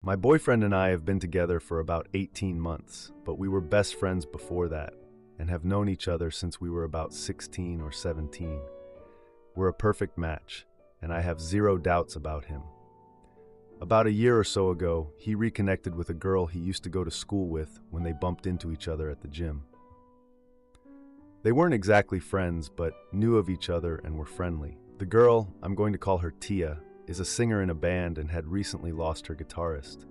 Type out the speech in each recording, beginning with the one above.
My boyfriend and I have been together for about 18 months, but we were best friends before that and have known each other since we were about 16 or 17. We're a perfect match, and I have zero doubts about him. About a year or so ago, he reconnected with a girl he used to go to school with when they bumped into each other at the gym. They weren't exactly friends, but knew of each other and were friendly. The girl, I'm going to call her Tia, is a singer in a band and had recently lost her guitarist.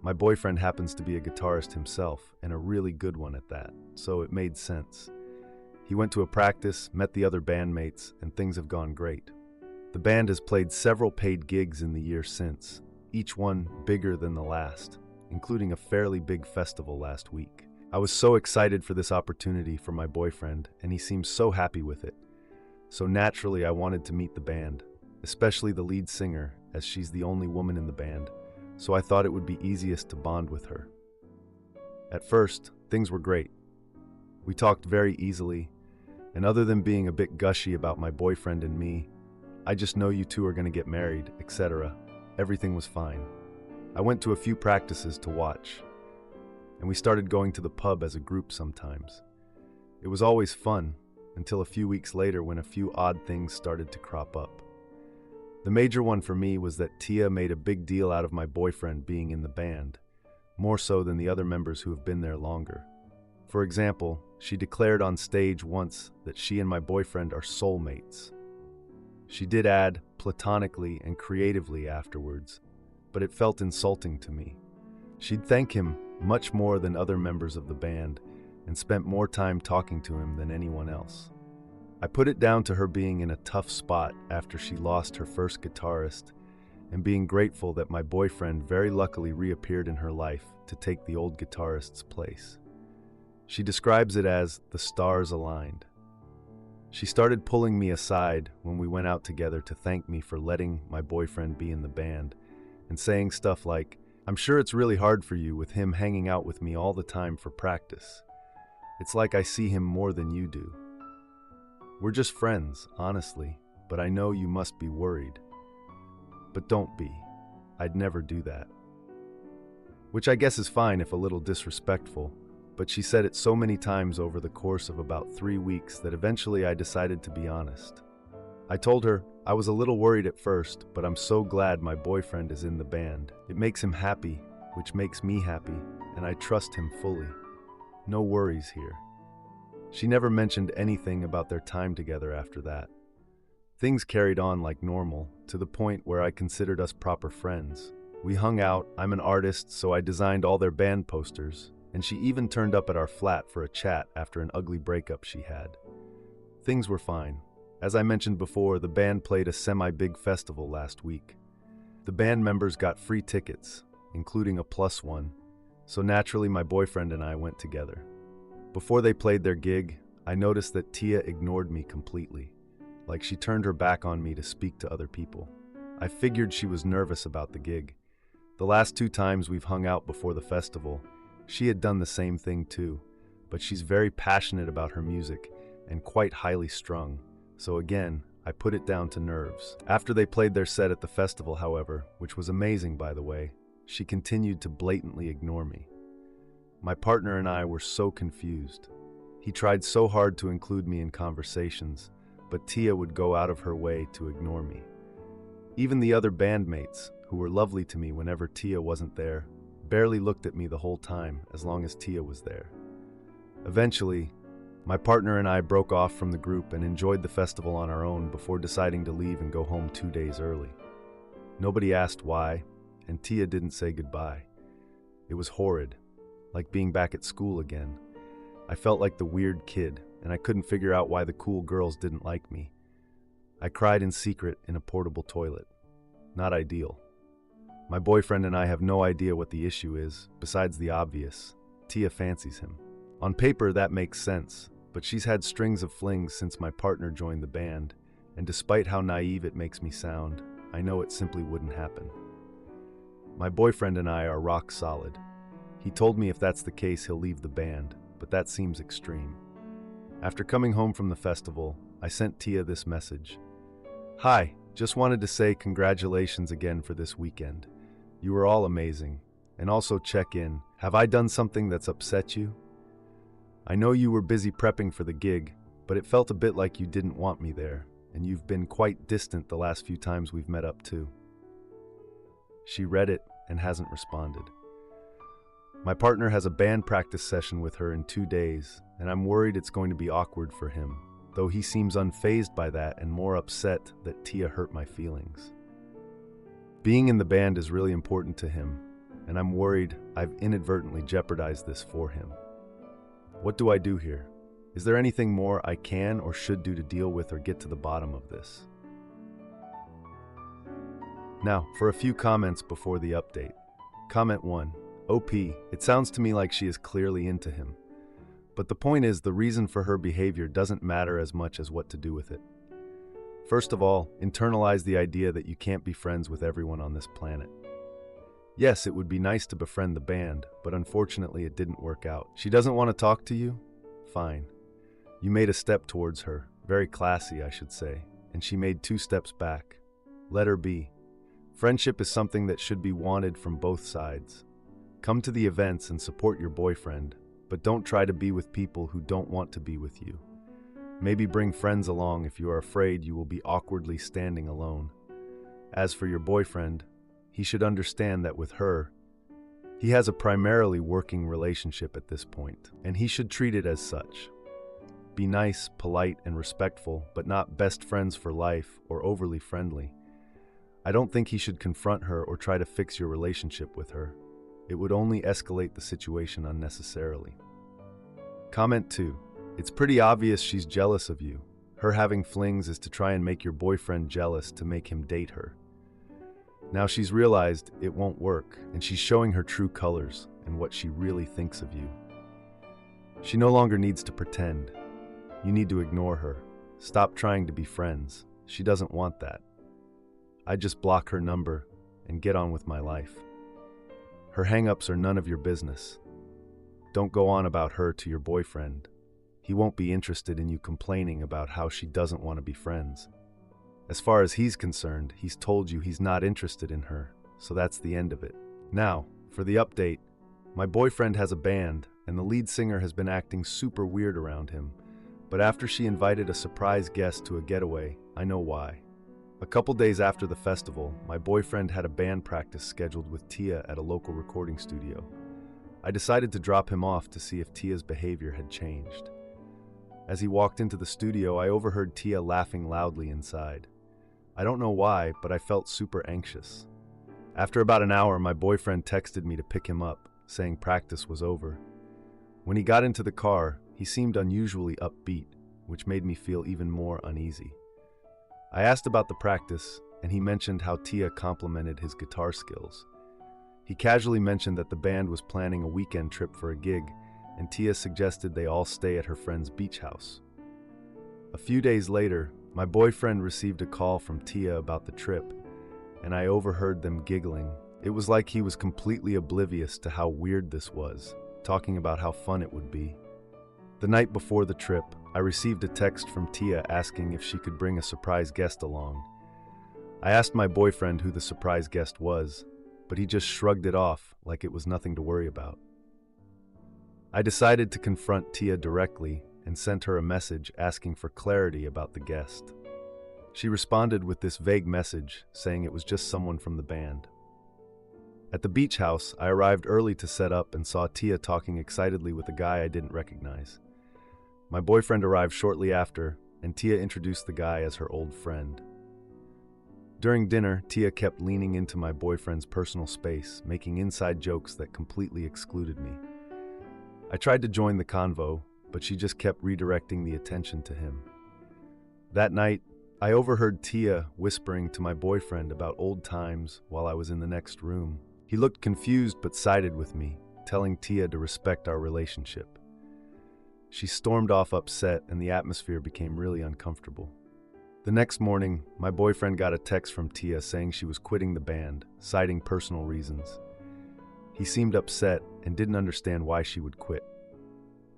My boyfriend happens to be a guitarist himself, and a really good one at that, so it made sense. He went to a practice, met the other bandmates, and things have gone great. The band has played several paid gigs in the year since, each one bigger than the last, including a fairly big festival last week. I was so excited for this opportunity for my boyfriend, and he seems so happy with it. So naturally, I wanted to meet the band, especially the lead singer, as she's the only woman in the band, so I thought it would be easiest to bond with her. At first, things were great. We talked very easily, and other than being a bit gushy about my boyfriend and me, I just know you two are going to get married, etc., everything was fine. I went to a few practices to watch, and we started going to the pub as a group sometimes. It was always fun, until a few weeks later when a few odd things started to crop up. The major one for me was that Tia made a big deal out of my boyfriend being in the band, more so than the other members who have been there longer. For example, she declared on stage once that she and my boyfriend are soulmates. She did add, platonically and creatively afterwards, but it felt insulting to me. She'd thank him much more than other members of the band and spent more time talking to him than anyone else. I put it down to her being in a tough spot after she lost her first guitarist and being grateful that my boyfriend very luckily reappeared in her life to take the old guitarist's place. She describes it as the stars aligned. She started pulling me aside when we went out together to thank me for letting my boyfriend be in the band and saying stuff like, "I'm sure it's really hard for you with him hanging out with me all the time for practice. It's like I see him more than you do. We're just friends, honestly, but I know you must be worried. But don't be. I'd never do that." Which I guess is fine if a little disrespectful, but she said it so many times over the course of about 3 weeks that eventually I decided to be honest. I told her I was a little worried at first, but I'm so glad my boyfriend is in the band. It makes him happy, which makes me happy, and I trust him fully. No worries here. She never mentioned anything about their time together after that. Things carried on like normal, to the point where I considered us proper friends. We hung out, I'm an artist, so I designed all their band posters, and she even turned up at our flat for a chat after an ugly breakup she had. Things were fine. As I mentioned before, the band played a semi-big festival last week. The band members got free tickets, including a plus one, so naturally my boyfriend and I went together. Before they played their gig, I noticed that Tia ignored me completely, like she turned her back on me to speak to other people. I figured she was nervous about the gig. The last 2 times we've hung out before the festival, she had done the same thing too, but she's very passionate about her music and quite highly strung, so again, I put it down to nerves. After they played their set at the festival, however, which was amazing by the way, she continued to blatantly ignore me. My partner and I were so confused. He tried so hard to include me in conversations, but Tia would go out of her way to ignore me. Even the other bandmates, who were lovely to me whenever Tia wasn't there, barely looked at me the whole time as long as Tia was there. Eventually, my partner and I broke off from the group and enjoyed the festival on our own before deciding to leave and go home 2 days early. Nobody asked why, and Tia didn't say goodbye. It was horrid, like being back at school again. I felt like the weird kid, and I couldn't figure out why the cool girls didn't like me. I cried in secret in a portable toilet. Not ideal. My boyfriend and I have no idea what the issue is, besides the obvious. Tia fancies him. On paper, that makes sense, but she's had strings of flings since my partner joined the band, and despite how naive it makes me sound, I know it simply wouldn't happen. My boyfriend and I are rock solid. He told me if that's the case, he'll leave the band, but that seems extreme. After coming home from the festival, I sent Tia this message. "Hi, just wanted to say congratulations again for this weekend. You were all amazing. And also check in. Have I done something that's upset you? I know you were busy prepping for the gig, but it felt a bit like you didn't want me there, and you've been quite distant the last few times we've met up too. She read it and hasn't responded. My partner has a band practice session with her in 2 days, and I'm worried it's going to be awkward for him, though he seems unfazed by that and more upset that Tia hurt my feelings. Being in the band is really important to him, and I'm worried I've inadvertently jeopardized this for him. What do I do here? Is there anything more I can or should do to deal with or get to the bottom of this? Now, for a few comments before the update. Comment 1. OP, it sounds to me like she is clearly into him. But the point is, the reason for her behavior doesn't matter as much as what to do with it. First of all, internalize the idea that you can't be friends with everyone on this planet. Yes, it would be nice to befriend the band, but unfortunately it didn't work out. She doesn't want to talk to you? Fine. You made a step towards her, very classy, I should say, and she made 2 steps back. Let her be. Friendship is something that should be wanted from both sides. Come to the events and support your boyfriend, but don't try to be with people who don't want to be with you. Maybe bring friends along if you are afraid you will be awkwardly standing alone. As for your boyfriend, he should understand that with her, he has a primarily working relationship at this point, and he should treat it as such. Be nice, polite, and respectful, but not best friends for life or overly friendly. I don't think he should confront her or try to fix your relationship with her. It would only escalate the situation unnecessarily. Comment 2. It's pretty obvious she's jealous of you. Her having flings is to try and make your boyfriend jealous to make him date her. Now she's realized it won't work, and she's showing her true colors and what she really thinks of you. She no longer needs to pretend. You need to ignore her. Stop trying to be friends. She doesn't want that. I just block her number and get on with my life. Her hang-ups are none of your business. Don't go on about her to your boyfriend. He won't be interested in you complaining about how she doesn't want to be friends. As far as he's concerned, he's told you he's not interested in her, so that's the end of it. Now, for the update, my boyfriend has a band, and the lead singer has been acting super weird around him, but after she invited a surprise guest to a getaway, I know why. A couple days after the festival, my boyfriend had a band practice scheduled with Tia at a local recording studio. I decided to drop him off to see if Tia's behavior had changed. As he walked into the studio, I overheard Tia laughing loudly inside. I don't know why, but I felt super anxious. After about an hour, my boyfriend texted me to pick him up, saying practice was over. When he got into the car, he seemed unusually upbeat, which made me feel even more uneasy. I asked about the practice, and he mentioned how Tia complimented his guitar skills. He casually mentioned that the band was planning a weekend trip for a gig, and Tia suggested they all stay at her friend's beach house. A few days later, my boyfriend received a call from Tia about the trip, and I overheard them giggling. It was like he was completely oblivious to how weird this was, talking about how fun it would be. The night before the trip, I received a text from Tia asking if she could bring a surprise guest along. I asked my boyfriend who the surprise guest was, but he just shrugged it off like it was nothing to worry about. I decided to confront Tia directly and sent her a message asking for clarity about the guest. She responded with this vague message saying it was just someone from the band. At the beach house, I arrived early to set up and saw Tia talking excitedly with a guy I didn't recognize. My boyfriend arrived shortly after, and Tia introduced the guy as her old friend. During dinner, Tia kept leaning into my boyfriend's personal space, making inside jokes that completely excluded me. I tried to join the convo, but she just kept redirecting the attention to him. That night, I overheard Tia whispering to my boyfriend about old times while I was in the next room. He looked confused but sided with me, telling Tia to respect our relationship. She stormed off upset, and the atmosphere became really uncomfortable. The next morning, my boyfriend got a text from Tia saying she was quitting the band, citing personal reasons. He seemed upset and didn't understand why she would quit.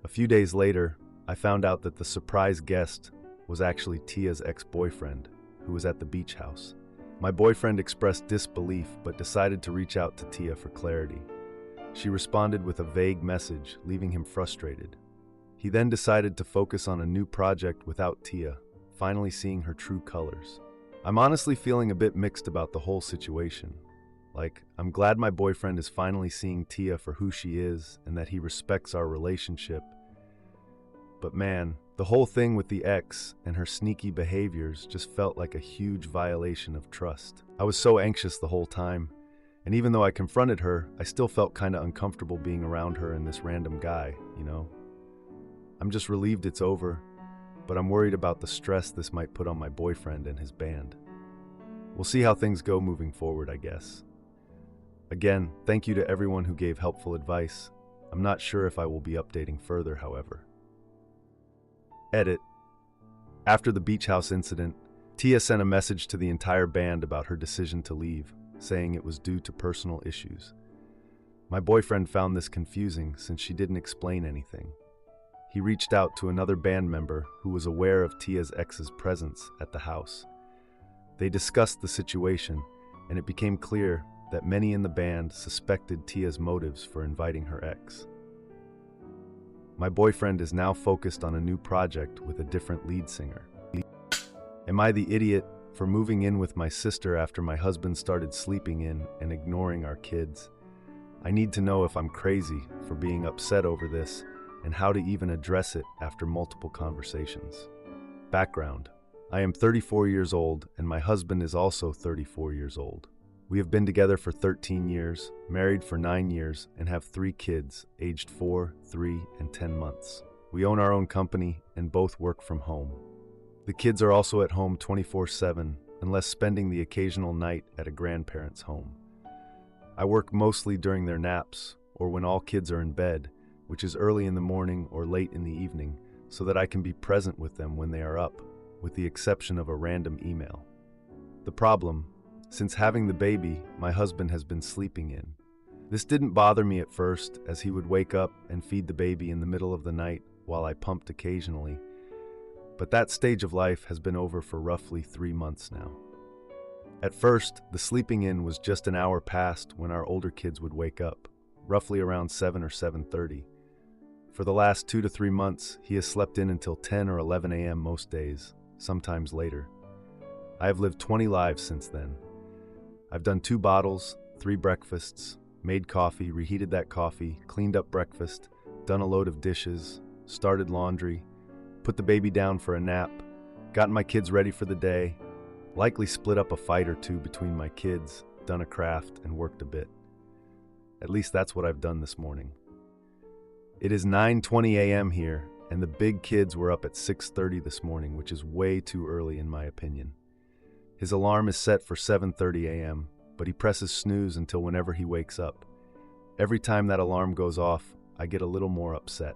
A few days later, I found out that the surprise guest was actually Tia's ex-boyfriend, who was at the beach house. My boyfriend expressed disbelief but decided to reach out to Tia for clarity. She responded with a vague message, leaving him frustrated. He then decided to focus on a new project without Tia, finally seeing her true colors. I'm honestly feeling a bit mixed about the whole situation. Like, I'm glad my boyfriend is finally seeing Tia for who she is and that he respects our relationship. But man, the whole thing with the ex and her sneaky behaviors just felt like a huge violation of trust. I was so anxious the whole time, and even though I confronted her, I still felt kinda uncomfortable being around her and this random guy, you know? I'm just relieved it's over, but I'm worried about the stress this might put on my boyfriend and his band. We'll see how things go moving forward, I guess. Again, thank you to everyone who gave helpful advice. I'm not sure if I will be updating further, however. Edit. After the beach house incident, Tia sent a message to the entire band about her decision to leave, saying it was due to personal issues. My boyfriend found this confusing since she didn't explain anything. He reached out to another band member who was aware of Tia's ex's presence at the house. They discussed the situation, and it became clear that many in the band suspected Tia's motives for inviting her ex. My boyfriend is now focused on a new project with a different lead singer. Am I the idiot for moving in with my sister after my husband started sleeping in and ignoring our kids? I need to know if I'm crazy for being upset over this and how to even address it after multiple conversations. Background: I am 34 years old and my husband is also 34 years old. We have been together for 13 years, married for 9 years, and have 3 kids, aged 4, 3, and 10 months. We own our own company and both work from home. The kids are also at home 24/7, unless spending the occasional night at a grandparent's home. I work mostly during their naps, or when all kids are in bed, which is early in the morning or late in the evening, so that I can be present with them when they are up, with the exception of a random email. The problem: since having the baby, my husband has been sleeping in. This didn't bother me at first, as he would wake up and feed the baby in the middle of the night while I pumped occasionally. But that stage of life has been over for roughly 3 months now. At first, the sleeping in was just an hour past when our older kids would wake up, roughly around 7 or 7:30. For the last 2 to 3 months, he has slept in until 10 or 11 a.m. most days, sometimes later. I have lived 20 lives since then. I've done 2 bottles, 3 breakfasts, made coffee, reheated that coffee, cleaned up breakfast, done a load of dishes, started laundry, put the baby down for a nap, gotten my kids ready for the day, likely split up a fight or two between my kids, done a craft, and worked a bit. At least that's what I've done this morning. It is 9:20 a.m. here, and the big kids were up at 6:30 this morning, which is way too early in my opinion. His alarm is set for 7:30 a.m., but he presses snooze until whenever he wakes up. Every time that alarm goes off, I get a little more upset.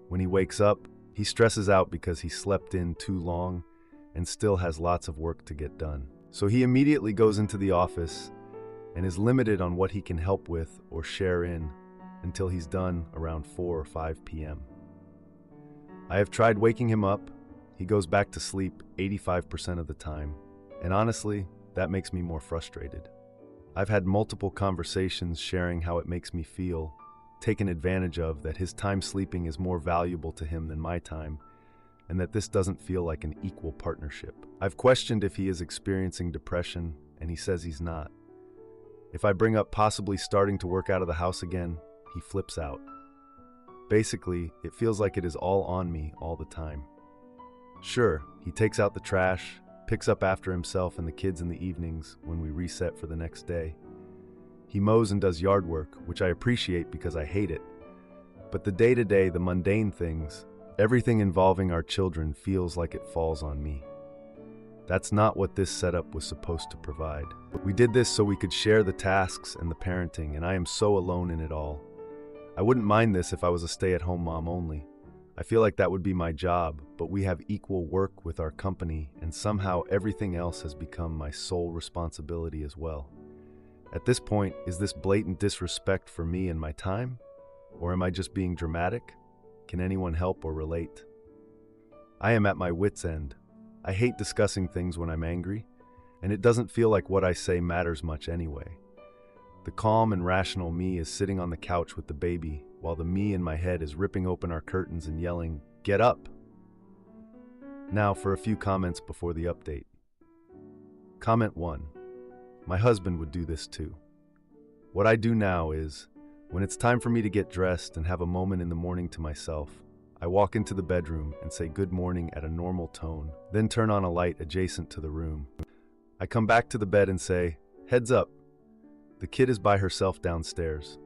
When he wakes up, he stresses out because he slept in too long and still has lots of work to get done. So he immediately goes into the office and is limited on what he can help with or share in until he's done around 4 or 5 p.m. I have tried waking him up. He goes back to sleep 85% of the time. And honestly, that makes me more frustrated. I've had multiple conversations sharing how it makes me feel, taken advantage of, that his time sleeping is more valuable to him than my time, and that this doesn't feel like an equal partnership. I've questioned if he is experiencing depression, and he says he's not. If I bring up possibly starting to work out of the house again, he flips out. Basically, it feels like it is all on me all the time. Sure, he takes out the trash, picks up after himself and the kids in the evenings when we reset for the next day. He mows and does yard work, which I appreciate because I hate it. But the day-to-day, the mundane things, everything involving our children feels like it falls on me. That's not what this setup was supposed to provide. We did this so we could share the tasks and the parenting, and I am so alone in it all. I wouldn't mind this if I was a stay-at-home mom only. I feel like that would be my job, but we have equal work with our company, and somehow everything else has become my sole responsibility as well. At this point, is this blatant disrespect for me and my time? Or am I just being dramatic? Can anyone help or relate? I am at my wit's end. I hate discussing things when I'm angry. and it doesn't feel like what I say matters much anyway. The calm and rational me is sitting on the couch with the baby, while the me in my head is ripping open our curtains and yelling, "Get up!" Now for a few comments before the update. Comment 1. My husband would do this too. What I do now is, when it's time for me to get dressed and have a moment in the morning to myself, I walk into the bedroom and say good morning at a normal tone, then turn on a light adjacent to the room. I come back to the bed and say, "Heads up, the kid is by herself downstairs.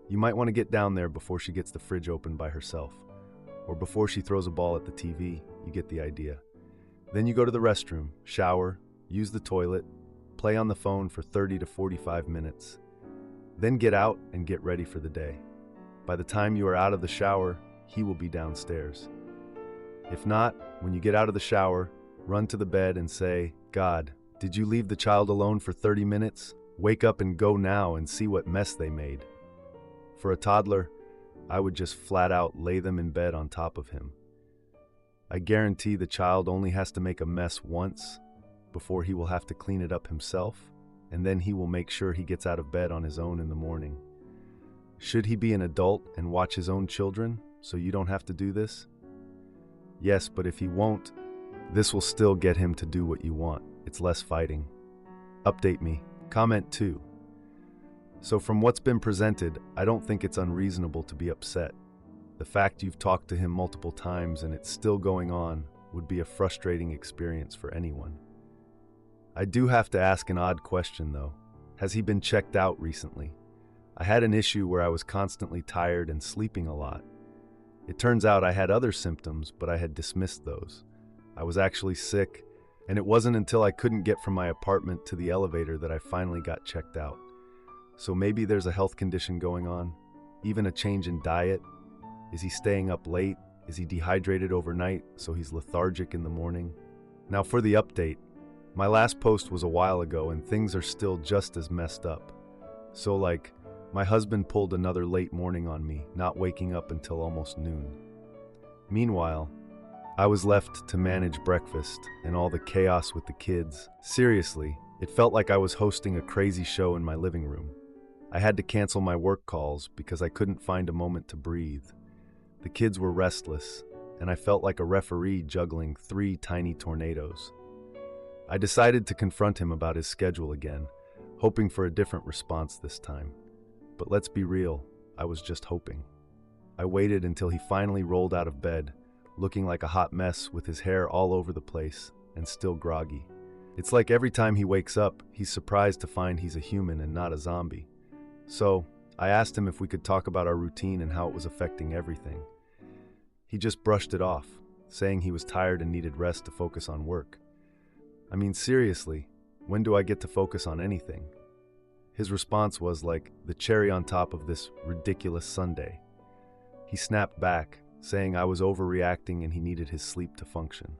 You might want to get down there before she gets the fridge open by herself, or before she throws a ball at the TV, you get the idea. Then you go to the restroom, shower, use the toilet, play on the phone for 30 to 45 minutes. Then get out and get ready for the day. By the time you are out of the shower, he will be downstairs. If not, when you get out of the shower, run to the bed and say, 'God, did you leave the child alone for 30 minutes? Wake up and go now and see what mess they made.' For a toddler, I would just flat out lay them in bed on top of him. I guarantee the child only has to make a mess once before he will have to clean it up himself, and then he will make sure he gets out of bed on his own in the morning. Should he be an adult and watch his own children so you don't have to do this? Yes, but if he won't, this will still get him to do what you want. It's less fighting. Update me. Comment 2. So from what's been presented, I don't think it's unreasonable to be upset. The fact you've talked to him multiple times and it's still going on would be a frustrating experience for anyone. I do have to ask an odd question though. Has he been checked out recently? I had an issue where I was constantly tired and sleeping a lot. It turns out I had other symptoms, but I had dismissed those. I was actually sick, and it wasn't until I couldn't get from my apartment to the elevator that I finally got checked out. So maybe there's a health condition going on, even a change in diet. Is he staying up late? Is he dehydrated overnight, so he's lethargic in the morning? Now for the update. My last post was a while ago and things are still just as messed up. So my husband pulled another late morning on me, not waking up until almost noon. Meanwhile, I was left to manage breakfast and all the chaos with the kids. Seriously, it felt like I was hosting a crazy show in my living room. I had to cancel my work calls because I couldn't find a moment to breathe. The kids were restless, and I felt like a referee juggling 3 tiny tornadoes. I decided to confront him about his schedule again, hoping for a different response this time. But let's be real, I was just hoping. I waited until he finally rolled out of bed, looking like a hot mess with his hair all over the place and still groggy. It's like every time he wakes up, he's surprised to find he's a human and not a zombie. So, I asked him if we could talk about our routine and how it was affecting everything. He just brushed it off, saying he was tired and needed rest to focus on work. I mean, seriously, when do I get to focus on anything? His response was like the cherry on top of this ridiculous sundae. He snapped back, saying I was overreacting and he needed his sleep to function.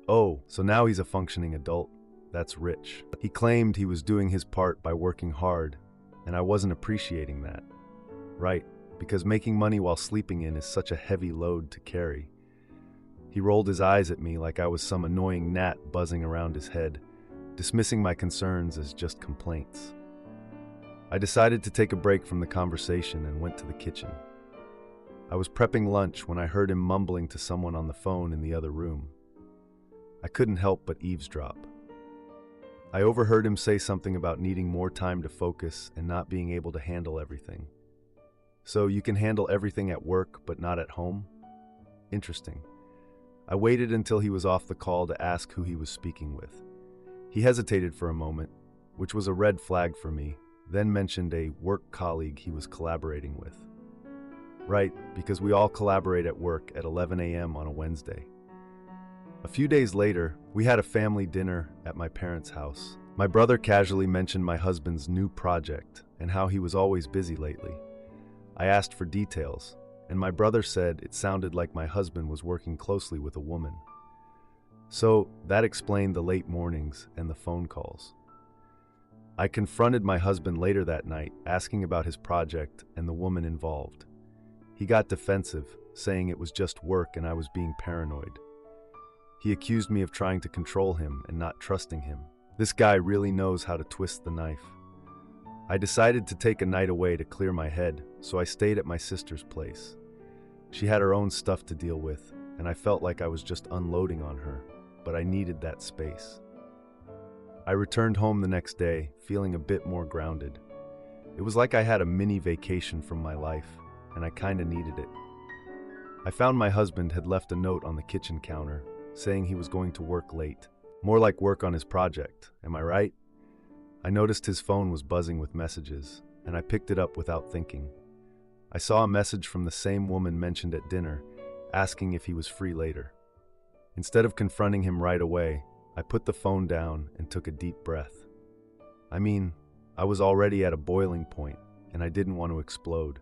Oh, so now he's a functioning adult. That's rich. He claimed he was doing his part by working hard, and I wasn't appreciating that. Right, because making money while sleeping in is such a heavy load to carry. He rolled his eyes at me like I was some annoying gnat buzzing around his head, dismissing my concerns as just complaints. I decided to take a break from the conversation and went to the kitchen. I was prepping lunch when I heard him mumbling to someone on the phone in the other room. I couldn't help but eavesdrop. I overheard him say something about needing more time to focus and not being able to handle everything. So you can handle everything at work but not at home? Interesting. I waited until he was off the call to ask who he was speaking with. He hesitated for a moment, which was a red flag for me, then mentioned a work colleague he was collaborating with. Right, because we all collaborate at work at 11 a.m. on a Wednesday. A few days later, we had a family dinner at my parents' house. My brother casually mentioned my husband's new project and how he was always busy lately. I asked for details, and my brother said it sounded like my husband was working closely with a woman. So that explained the late mornings and the phone calls. I confronted my husband later that night, asking about his project and the woman involved. He got defensive, saying it was just work and I was being paranoid. He accused me of trying to control him and not trusting him. This guy really knows how to twist the knife. I decided to take a night away to clear my head, so I stayed at my sister's place. She had her own stuff to deal with, and I felt like I was just unloading on her, but I needed that space. I returned home the next day, feeling a bit more grounded. It was like I had a mini vacation from my life, and I kinda needed it. I found my husband had left a note on the kitchen counter, saying he was going to work late. More like work on his project, am I right? I noticed his phone was buzzing with messages, and I picked it up without thinking. I saw a message from the same woman mentioned at dinner, asking if he was free later. Instead of confronting him right away, I put the phone down and took a deep breath. I was already at a boiling point, and I didn't want to explode.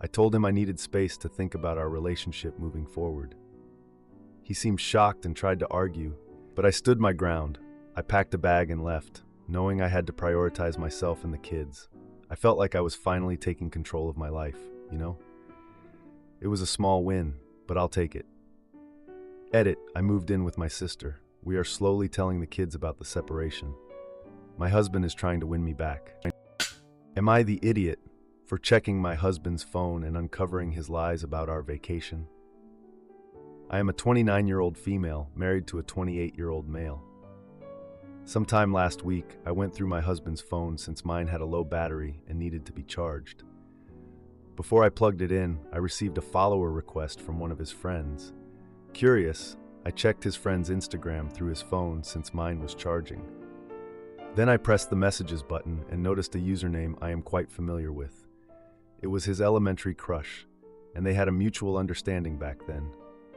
I told him I needed space to think about our relationship moving forward. He seemed shocked and tried to argue, but I stood my ground. I packed a bag and left, knowing I had to prioritize myself and the kids. I felt like I was finally taking control of my life, you know? It was a small win, but I'll take it. Edit, I moved in with my sister. We are slowly telling the kids about the separation. My husband is trying to win me back. Am I the idiot for checking my husband's phone and uncovering his lies about our vacation? I am a 29-year-old female married to a 28-year-old male. Sometime last week, I went through my husband's phone since mine had a low battery and needed to be charged. Before I plugged it in, I received a follower request from one of his friends. Curious, I checked his friend's Instagram through his phone since mine was charging. Then I pressed the messages button and noticed a username I am quite familiar with. It was his elementary crush, and they had a mutual understanding back then,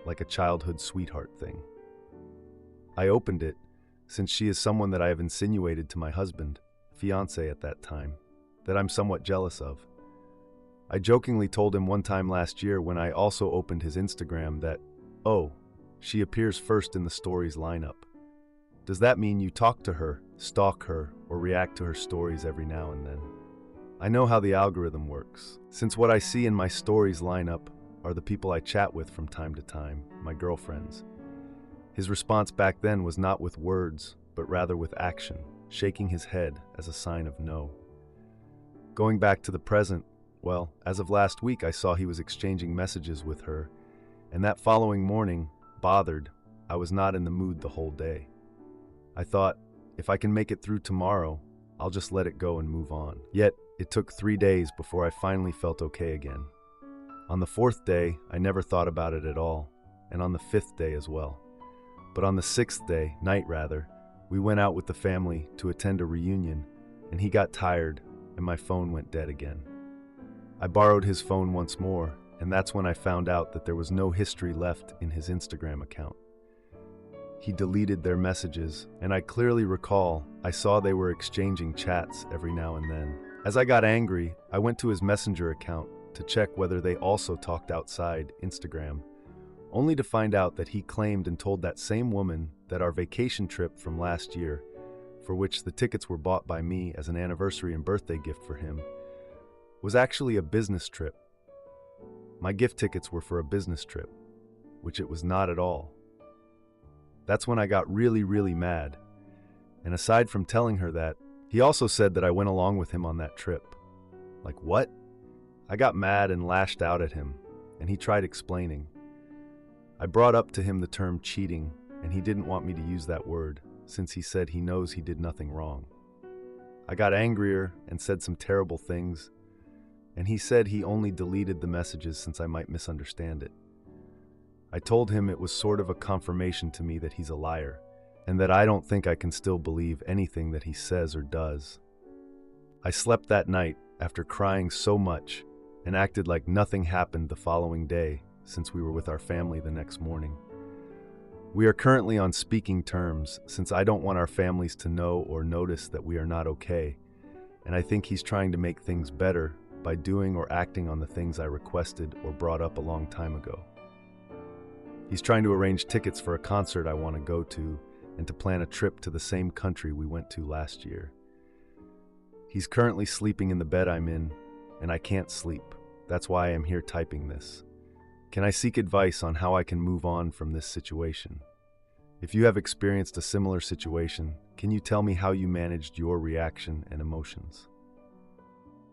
like a childhood sweetheart thing. I opened it, since she is someone that I have insinuated to my husband, fiancé at that time, that I'm somewhat jealous of. I jokingly told him one time last year when I also opened his Instagram that, oh, she appears first in the stories lineup. Does that mean you talk to her, stalk her, or react to her stories every now and then? I know how the algorithm works, since what I see in my stories lineup are the people I chat with from time to time, my girlfriends. His response back then was not with words, but rather with action, shaking his head as a sign of no. Going back to the present, well, as of last week I saw he was exchanging messages with her, and that following morning, bothered, I was not in the mood the whole day. I thought, if I can make it through tomorrow, I'll just let it go and move on. Yet, it took 3 days before I finally felt okay again. On the 4th day, I never thought about it at all, and on the 5th day as well. But on the 6th day, night rather, we went out with the family to attend a reunion, and he got tired, and my phone went dead again. I borrowed his phone once more, and that's when I found out that there was no history left in his Instagram account. He deleted their messages, and I clearly recall I saw they were exchanging chats every now and then. As I got angry, I went to his Messenger account to check whether they also talked outside Instagram, only to find out that he claimed and told that same woman that our vacation trip from last year, for which the tickets were bought by me as an anniversary and birthday gift for him, was actually a business trip. My gift tickets were for a business trip, which it was not at all. That's when I got really mad, and aside from telling her that, he also said that I went along with him on that trip. Like what? I got mad and lashed out at him, and he tried explaining. I brought up to him the term cheating, and he didn't want me to use that word, since he said he knows he did nothing wrong. I got angrier and said some terrible things, and he said he only deleted the messages since I might misunderstand it. I told him it was sort of a confirmation to me that he's a liar, and that I don't think I can still believe anything that he says or does. I slept that night after crying so much and acted like nothing happened the following day since we were with our family the next morning. We are currently on speaking terms since I don't want our families to know or notice that we are not okay, and I think he's trying to make things better by doing or acting on the things I requested or brought up a long time ago. He's trying to arrange tickets for a concert I want to go to and to plan a trip to the same country we went to last year. He's currently sleeping in the bed I'm in, and I can't sleep. That's why I am here typing this. Can I seek advice on how I can move on from this situation? If you have experienced a similar situation, can you tell me how you managed your reaction and emotions?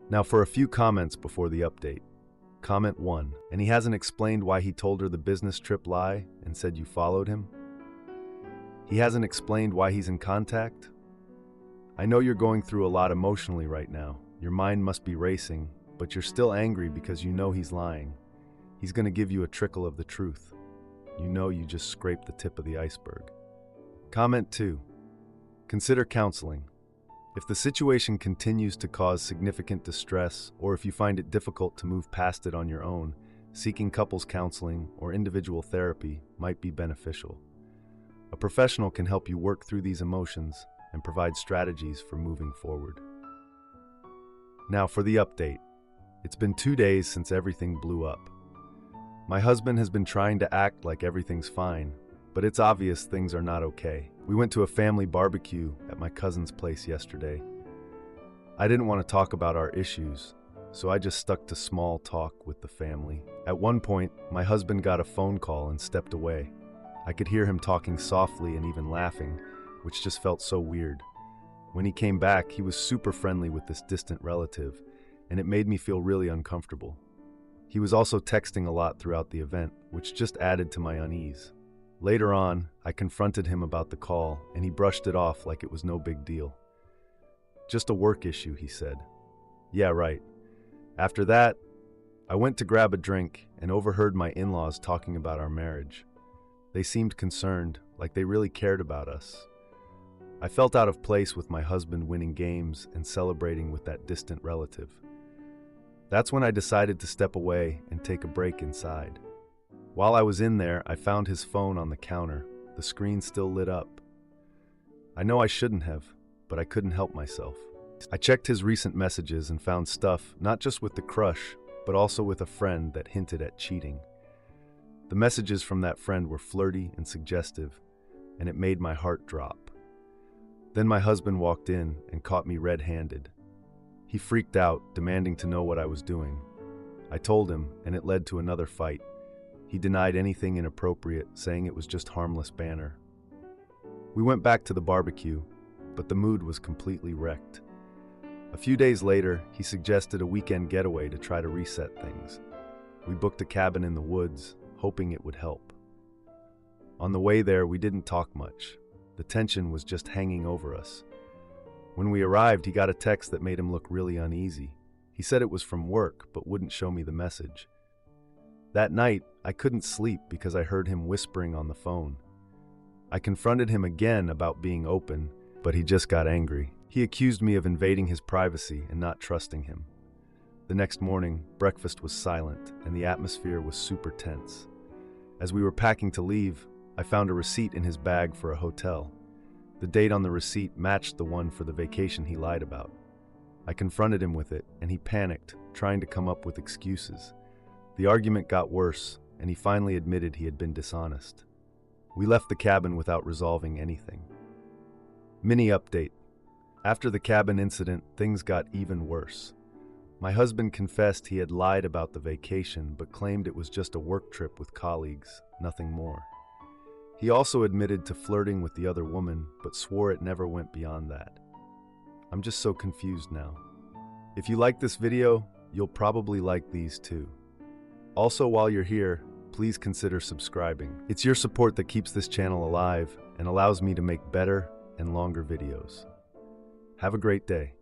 Now for a few comments before the update. Comment 1. And he hasn't explained why he told her the business trip lie and said you followed him? He hasn't explained why he's in contact? I know you're going through a lot emotionally right now. Your mind must be racing, but you're still angry because you know he's lying. He's going to give you a trickle of the truth. You know you just scraped the tip of the iceberg. Comment 2. Consider counseling. If the situation continues to cause significant distress, or if you find it difficult to move past it on your own, seeking couples counseling or individual therapy might be beneficial. A professional can help you work through these emotions and provide strategies for moving forward. Now for the update. It's been 2 days since everything blew up. My husband has been trying to act like everything's fine, but it's obvious things are not okay. We went to a family barbecue at my cousin's place yesterday. I didn't want to talk about our issues, so I just stuck to small talk with the family. At one point, my husband got a phone call and stepped away. I could hear him talking softly and even laughing, which just felt so weird. When he came back, he was super friendly with this distant relative, and it made me feel really uncomfortable. He was also texting a lot throughout the event, which just added to my unease. Later on, I confronted him about the call, and he brushed it off like it was no big deal. Just a work issue, he said. Yeah, right. After that, I went to grab a drink and overheard my in-laws talking about our marriage. They seemed concerned, like they really cared about us. I felt out of place with my husband winning games and celebrating with that distant relative. That's when I decided to step away and take a break inside. While I was in there, I found his phone on the counter, the screen still lit up. I know I shouldn't have, but I couldn't help myself. I checked his recent messages and found stuff, not just with the crush, but also with a friend that hinted at cheating. The messages from that friend were flirty and suggestive, and it made my heart drop. Then my husband walked in and caught me red-handed. He freaked out, demanding to know what I was doing. I told him, and it led to another fight. He denied anything inappropriate, saying it was just harmless banter. We went back to the barbecue, but the mood was completely wrecked. A few days later, he suggested a weekend getaway to try to reset things. We booked a cabin in the woods, hoping it would help. On the way there, we didn't talk much. The tension was just hanging over us. When we arrived, he got a text that made him look really uneasy. He said it was from work, but wouldn't show me the message. That night, I couldn't sleep because I heard him whispering on the phone. I confronted him again about being open, but he just got angry. He accused me of invading his privacy and not trusting him. The next morning, breakfast was silent, and the atmosphere was super tense. As we were packing to leave, I found a receipt in his bag for a hotel. The date on the receipt matched the one for the vacation he lied about. I confronted him with it, and he panicked, trying to come up with excuses. The argument got worse, and he finally admitted he had been dishonest. We left the cabin without resolving anything. Mini update. After the cabin incident, things got even worse. My husband confessed he had lied about the vacation, but claimed it was just a work trip with colleagues, nothing more. He also admitted to flirting with the other woman, but swore it never went beyond that. I'm just so confused now. If you like this video, you'll probably like these too. Also, while you're here, please consider subscribing. It's your support that keeps this channel alive and allows me to make better and longer videos. Have a great day.